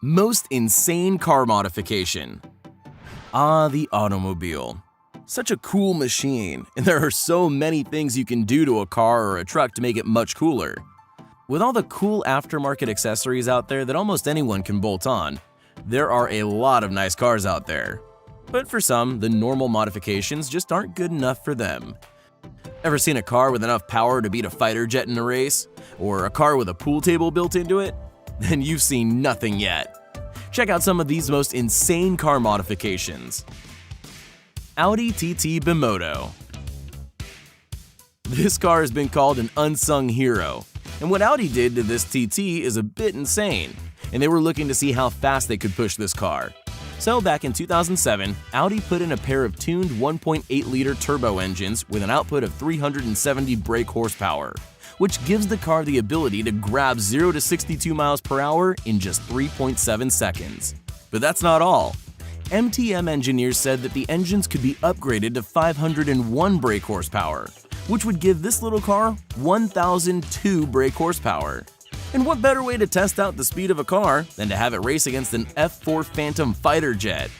Most insane car modification. Ah, the automobile. Such a cool machine, and there are so many things you can do to a car or a truck to make it much cooler. With all the cool aftermarket accessories out there that almost anyone can bolt on, there are a lot of nice cars out there. But for some, the normal modifications just aren't good enough for them. Ever seen a car with enough power to beat a fighter jet in a race? Or a car with a pool table built into it? Then you've seen nothing yet. Check out some of these most insane car modifications. Audi TT Bimoto. This car has been called an unsung hero, and what Audi did to this TT is a bit insane, and they were looking to see how fast they could push this car. So back in 2007, Audi put in a pair of tuned 1.8-liter turbo engines with an output of 370 brake horsepower, which gives the car the ability to grab 0 to 62 miles per hour in just 3.7 seconds. But that's not all. MTM engineers said that the engines could be upgraded to 501 brake horsepower, which would give this little car 1,002 brake horsepower. And what better way to test out the speed of a car than to have it race against an F-4 Phantom fighter jet?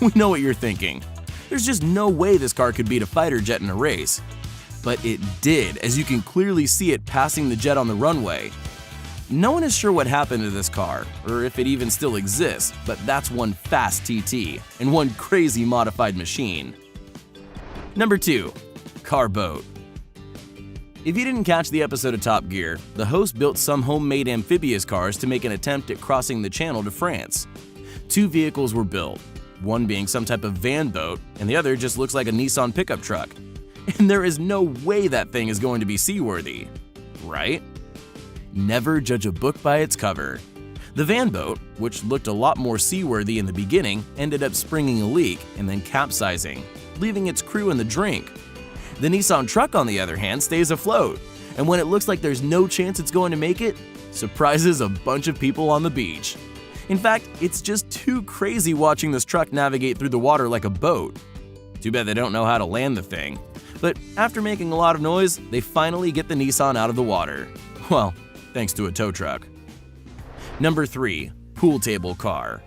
We know what you're thinking. There's just no way this car could beat a fighter jet in a race. But it did, as you can clearly see it passing the jet on the runway. No one is sure what happened to this car, or if it even still exists, but that's one fast TT, and one crazy modified machine. Number 2. Car boat. If you didn't catch the episode of Top Gear, the host built some homemade amphibious cars to make an attempt at crossing the channel to France. 2 vehicles were built, one being some type of van boat, and the other just looks like a Nissan pickup truck. And there is no way that thing is going to be seaworthy, right? Never judge a book by its cover. The van boat, which looked a lot more seaworthy in the beginning, ended up springing a leak and then capsizing, leaving its crew in the drink. The Nissan truck, on the other hand, stays afloat, and when it looks like there's no chance it's going to make it, surprises a bunch of people on the beach. In fact, it's just too crazy watching this truck navigate through the water like a boat. Too bad they don't know how to land the thing. But after making a lot of noise, they finally get the Nissan out of the water. Well, thanks to a tow truck. Number 3. Pool table car.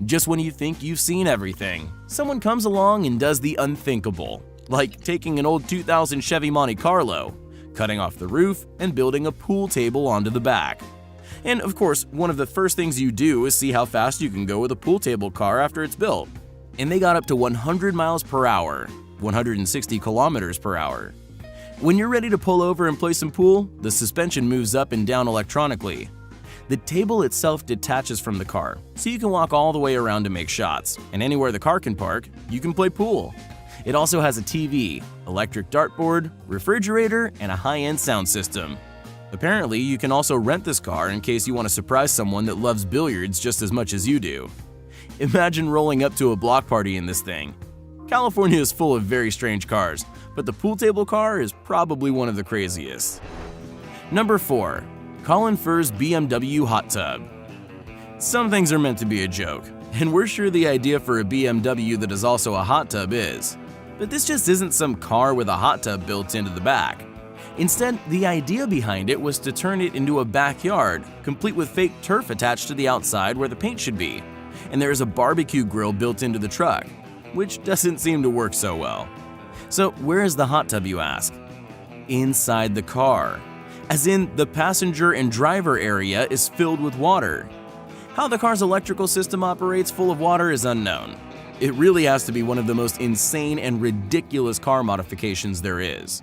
Just when you think you've seen everything, someone comes along and does the unthinkable, like taking an old 2000 Chevy Monte Carlo, cutting off the roof, and building a pool table onto the back. And of course, one of the first things you do is see how fast you can go with a pool table car after it's built. And they got up to 100 miles per hour, 160 kilometers per hour. When you're ready to pull over and play some pool, the suspension moves up and down electronically. The table itself detaches from the car, so you can walk all the way around to make shots, and anywhere the car can park, you can play pool. It also has a TV, electric dartboard, refrigerator, and a high-end sound system. Apparently, you can also rent this car in case you want to surprise someone that loves billiards just as much as you do. Imagine rolling up to a block party in this thing. California is full of very strange cars, but the pool table car is probably one of the craziest. Number 4. Colin Firth's BMW hot tub. Some things are meant to be a joke, and we're sure the idea for a BMW that is also a hot tub is. But this just isn't some car with a hot tub built into the back. Instead, the idea behind it was to turn it into a backyard, complete with fake turf attached to the outside where the paint should be. And there is a barbecue grill built into the truck, which doesn't seem to work so well. So where is the hot tub, you ask? Inside the car. As in, the passenger and driver area is filled with water. How the car's electrical system operates full of water is unknown. It really has to be one of the most insane and ridiculous car modifications there is.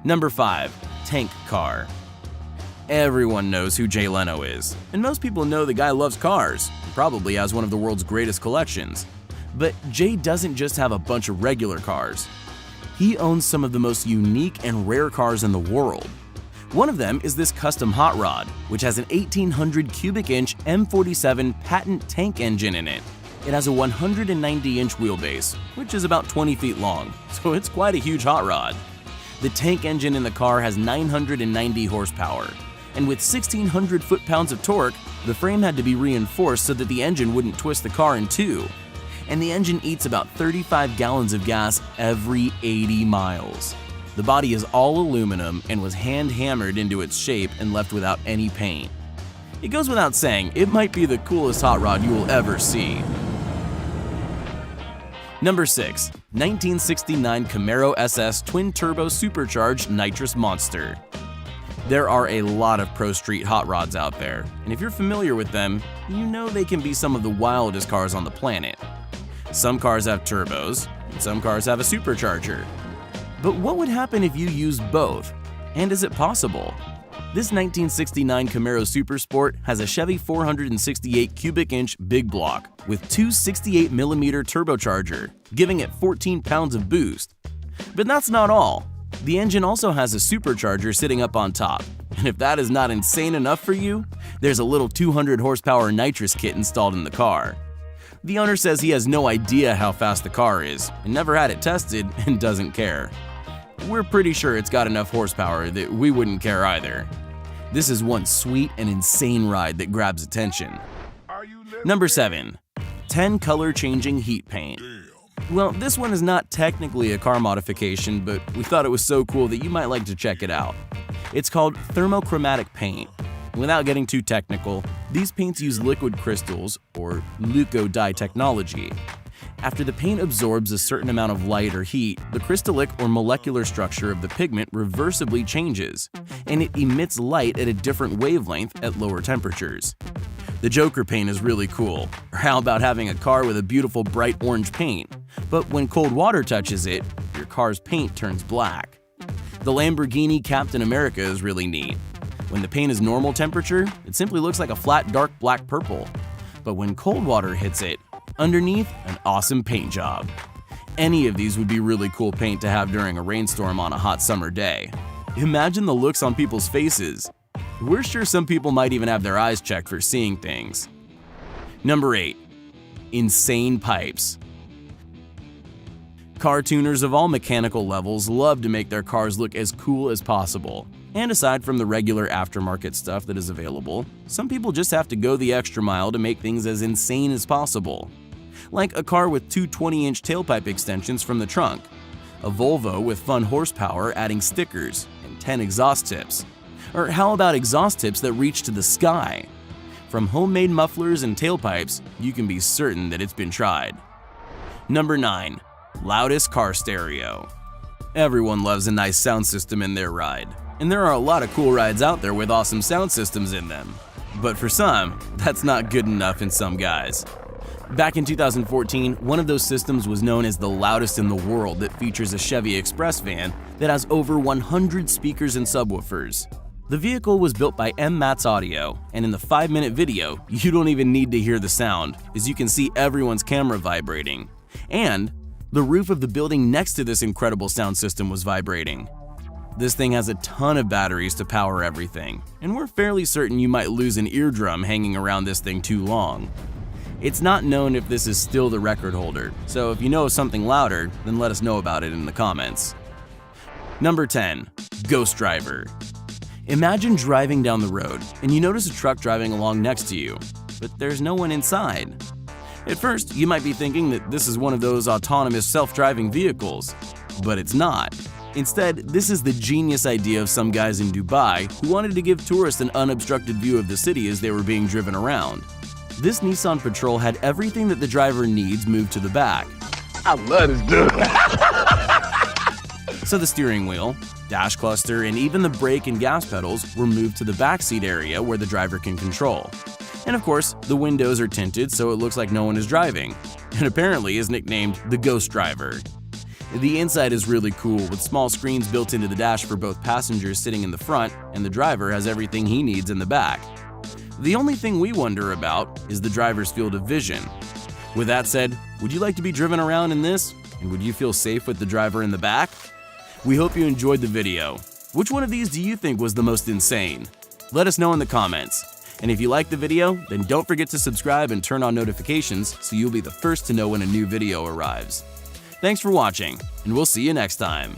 Number 5. Tank car. Everyone knows who Jay Leno is, and most people know the guy loves cars, and probably has one of the world's greatest collections. But Jay doesn't just have a bunch of regular cars. He owns some of the most unique and rare cars in the world. One of them is this custom hot rod, which has an 1,800 cubic inch M47 patent tank engine in it. It has a 190-inch wheelbase, which is about 20 feet long, so it's quite a huge hot rod. The tank engine in the car has 990 horsepower, and with 1,600 foot-pounds of torque, the frame had to be reinforced so that the engine wouldn't twist the car in two. And the engine eats about 35 gallons of gas every 80 miles. The body is all aluminum and was hand-hammered into its shape and left without any paint. It goes without saying, it might be the coolest hot rod you will ever see. Number 6. 1969 Camaro SS twin-turbo supercharged nitrous monster. There are a lot of pro street hot rods out there, and if you're familiar with them, you know they can be some of the wildest cars on the planet. Some cars have turbos, and some cars have a supercharger. But what would happen if you used both? And is it possible? This 1969 Camaro Supersport has a Chevy 468 cubic inch big block with two 68mm turbocharger, giving it 14 pounds of boost. But that's not all. The engine also has a supercharger sitting up on top, and if that is not insane enough for you, there's a little 200 horsepower nitrous kit installed in the car. The owner says he has no idea how fast the car is, and never had it tested and doesn't care. We're pretty sure it's got enough horsepower that we wouldn't care either. This is one sweet and insane ride that grabs attention. Number 7. 10 color changing heat paint. Well, this one is not technically a car modification, but we thought it was so cool that you might like to check it out. It's called thermochromatic paint. Without getting too technical, these paints use liquid crystals, or leuco-dye technology. After the paint absorbs a certain amount of light or heat, the crystallic or molecular structure of the pigment reversibly changes, and it emits light at a different wavelength at lower temperatures. The Joker paint is really cool, or how about having a car with a beautiful bright orange paint, but when cold water touches it, your car's paint turns black. The Lamborghini Captain America is really neat. When the paint is normal temperature, it simply looks like a flat dark black purple, but when cold water hits it, underneath, an awesome paint job. Any of these would be really cool paint to have during a rainstorm on a hot summer day. Imagine the looks on people's faces. We're sure some people might even have their eyes checked for seeing things. Number 8. Insane pipes. Car tuners of all mechanical levels love to make their cars look as cool as possible. And aside from the regular aftermarket stuff that is available, some people just have to go the extra mile to make things as insane as possible. Like a car with two 20-inch tailpipe extensions from the trunk, a Volvo with fun horsepower adding stickers, and 10 exhaust tips. Or how about exhaust tips that reach to the sky? From homemade mufflers and tailpipes, you can be certain that it's been tried. Number 9. Loudest car stereo. Everyone loves a nice sound system in their ride, and there are a lot of cool rides out there with awesome sound systems in them. But for some, that's not good enough in some guys. Back in 2014, one of those systems was known as the loudest in the world that features a Chevy Express van that has over 100 speakers and subwoofers. The vehicle was built by M-Mats Audio, and in the 5-minute video, you don't even need to hear the sound, as you can see everyone's camera vibrating. And the roof of the building next to this incredible sound system was vibrating. This thing has a ton of batteries to power everything, and we're fairly certain you might lose an eardrum hanging around this thing too long. It's not known if this is still the record holder, so if you know of something louder, then let us know about it in the comments. Number 10. Ghost Driver. Imagine driving down the road, and you notice a truck driving along next to you, but there's no one inside. At first, you might be thinking that this is one of those autonomous self-driving vehicles, but it's not. Instead, this is the genius idea of some guys in Dubai who wanted to give tourists an unobstructed view of the city as they were being driven around. This Nissan Patrol had everything that the driver needs moved to the back. I love this dude. So the steering wheel, dash cluster, and even the brake and gas pedals were moved to the backseat area where the driver can control. And of course, the windows are tinted so it looks like no one is driving, and apparently is nicknamed the Ghost Driver. The inside is really cool with small screens built into the dash for both passengers sitting in the front, and the driver has everything he needs in the back. The only thing we wonder about is the driver's field of vision. With that said, would you like to be driven around in this? And would you feel safe with the driver in the back? We hope you enjoyed the video. Which one of these do you think was the most insane? Let us know in the comments. And if you liked the video, then don't forget to subscribe and turn on notifications so you'll be the first to know when a new video arrives. Thanks for watching, and we'll see you next time.